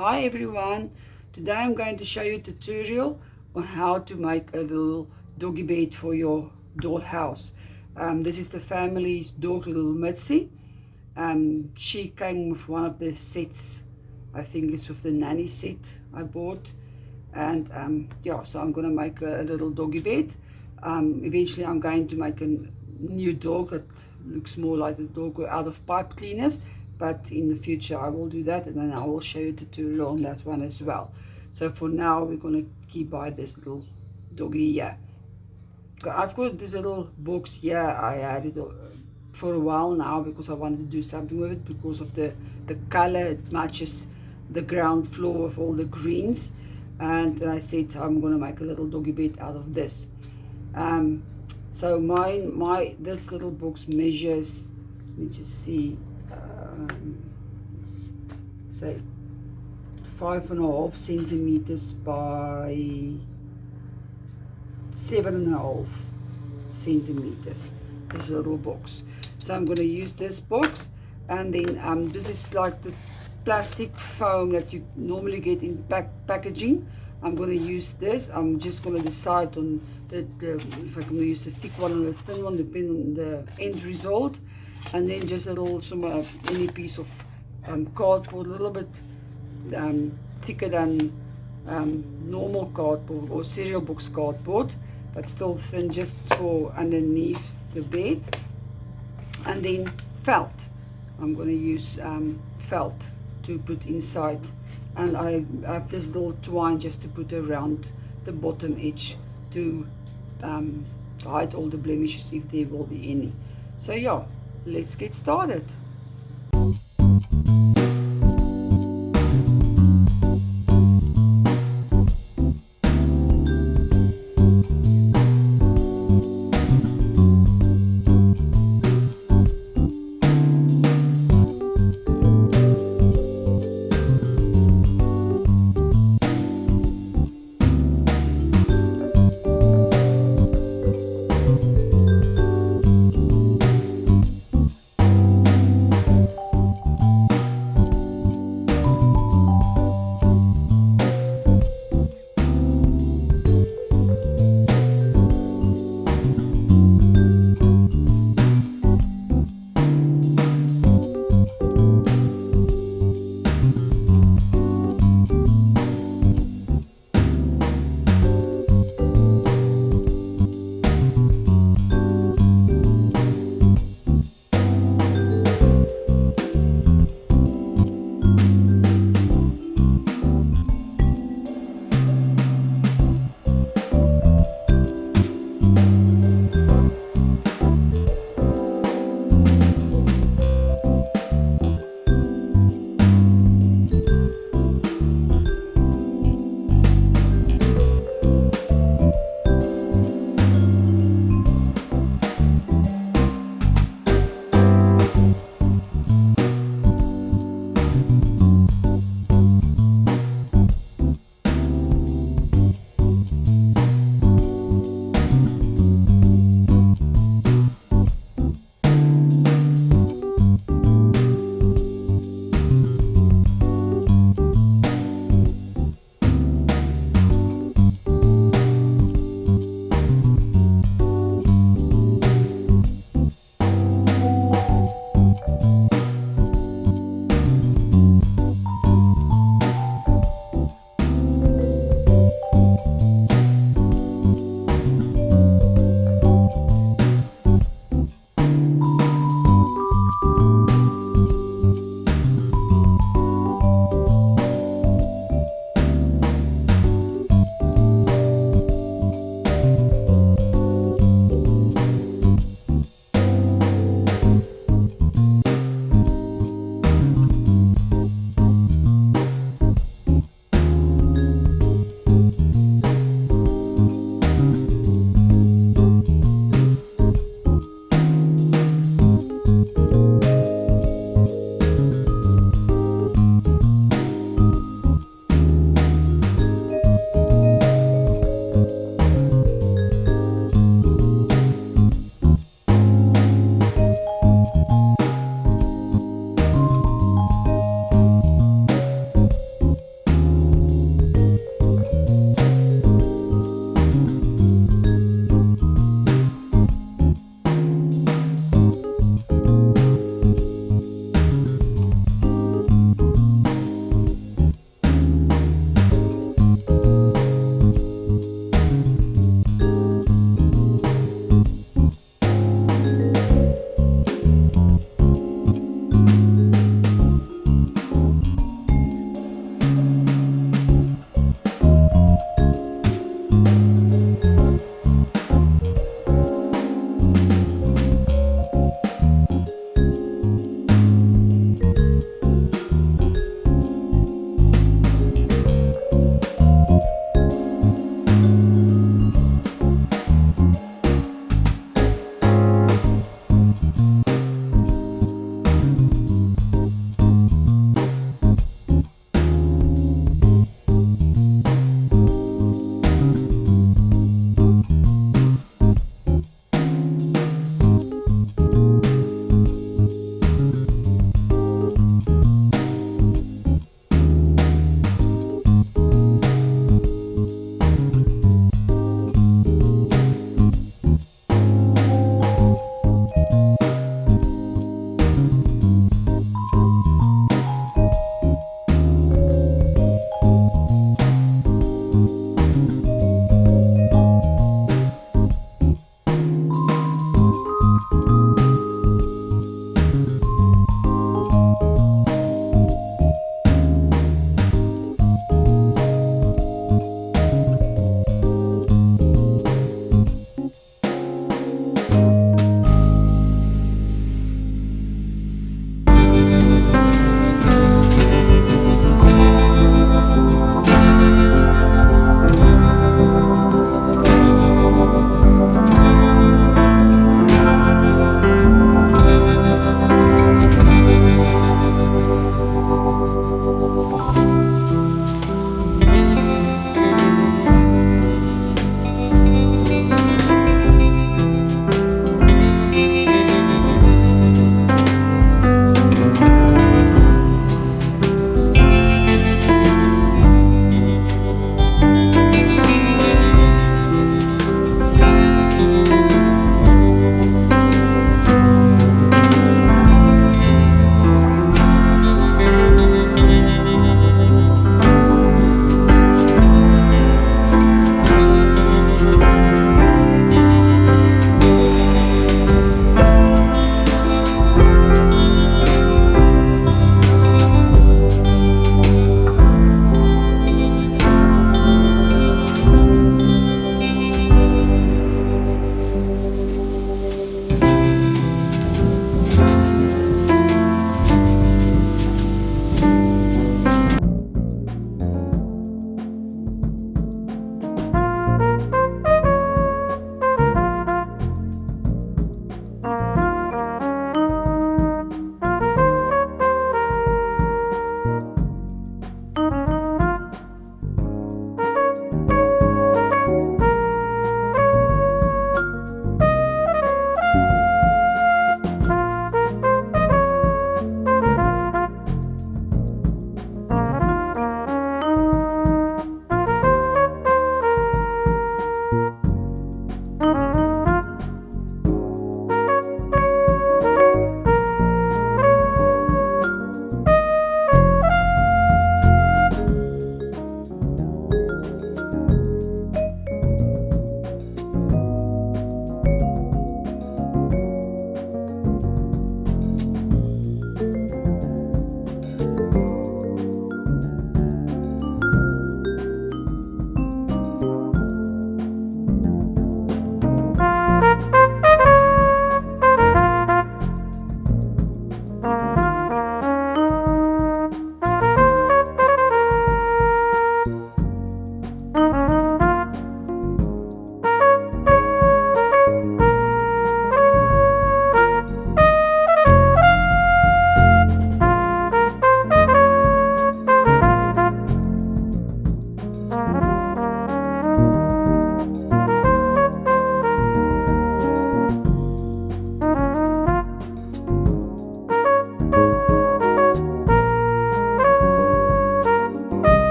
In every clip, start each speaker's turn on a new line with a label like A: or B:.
A: Hi everyone, today I'm going to show you a tutorial on how to make a little doggy bed for your dollhouse. This is the family's dog, little Mitsy. She came with one of the sets. I think it's with the nanny set I bought. And yeah, so I'm going to make a little doggy bed. Eventually I'm going to make a new dog that looks more like the dog out of pipe cleaners, but in the future I will do that, and then I will show you a tutorial on that one as well. So for now we're going to keep by this little doggy here. I've got this little box here. I had it for a while now because I wanted to do something with it because of the color. It matches the ground floor of all the greens, and I said I'm going to make a little doggy bed out of this. So this little box measures, let me just see, let's say 5.5 centimeters by 7.5 centimeters. This little box. So I'm going to use this box, and then this is like the plastic foam that you normally get in packaging. I'm going to use this. I'm just going to decide on if I'm going to use the thick one or the thin one, depending on the end result. And then just a little, any piece of cardboard, a little bit thicker than normal cardboard or cereal box cardboard, but still thin, just for underneath the bed. And then felt. I'm going to use felt to put inside, and I have this little twine just to put around the bottom edge to hide all the blemishes if there will be any. So yeah, let's get started.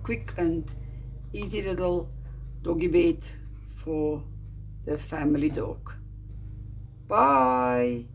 A: quick and easy little doggy bed for the family dog. Bye.